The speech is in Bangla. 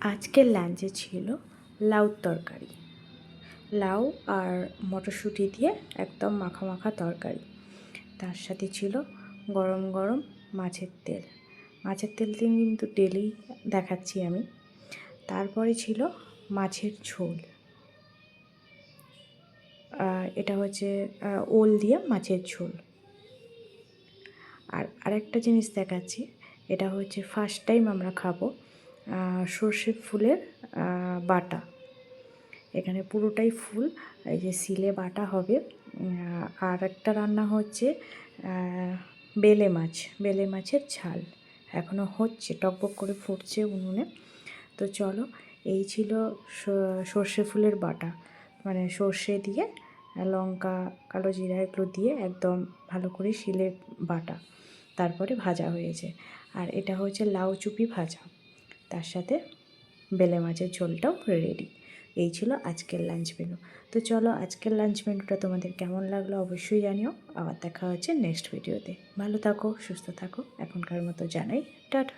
আজকের লাঞ্চে ছিল লাউ তরকারি। লাউ আর মটরশুঁটি দিয়ে একদম মাখা মাখা তরকারি। তার সাথে ছিল গরম গরম মাছের তেল। মাছের তেল দিয়ে কিন্তু ডেলি দেখাচ্ছি আমি। তারপরে ছিল মাছের ঝোল। এটা হচ্ছে ওল দিয়ে মাছের ঝোল। আর আরেকটা জিনিস দেখাচ্ছি, এটা হচ্ছে ফার্স্ট টাইম আমরা খাবো সর্ষে ফুলের বাটা। এখানে পুরোটাই ফুল, এই যে শিলে বাটা হবে। আর একটা রান্না হচ্ছে বেলে মাছের ঝাল এখনও হচ্ছে, টকবক করে ফুটছে উনুনে। তো চলো, এই ছিল সর্ষে ফুলের বাটা, মানে সর্ষে দিয়ে লঙ্কা, কালো জিরা এগুলো দিয়ে একদম ভালো করে শিলে বাটা, তারপরে ভাজা হয়েছে। আর এটা হচ্ছে লাউ চুপি ভাজা, তার সাথে বেলে মাছের ঝোলটাও রেডি। এই ছিল আজকের লাঞ্চ মেনু। তো চলো, আজকের লাঞ্চ মেনুটা তোমাদের কেমন লাগলো অবশ্যই জানিও। আবার দেখা হচ্ছে নেক্সট ভিডিওতে। ভালো থাকো, সুস্থ থাকো, এখনকার মতো জানাই টাটা।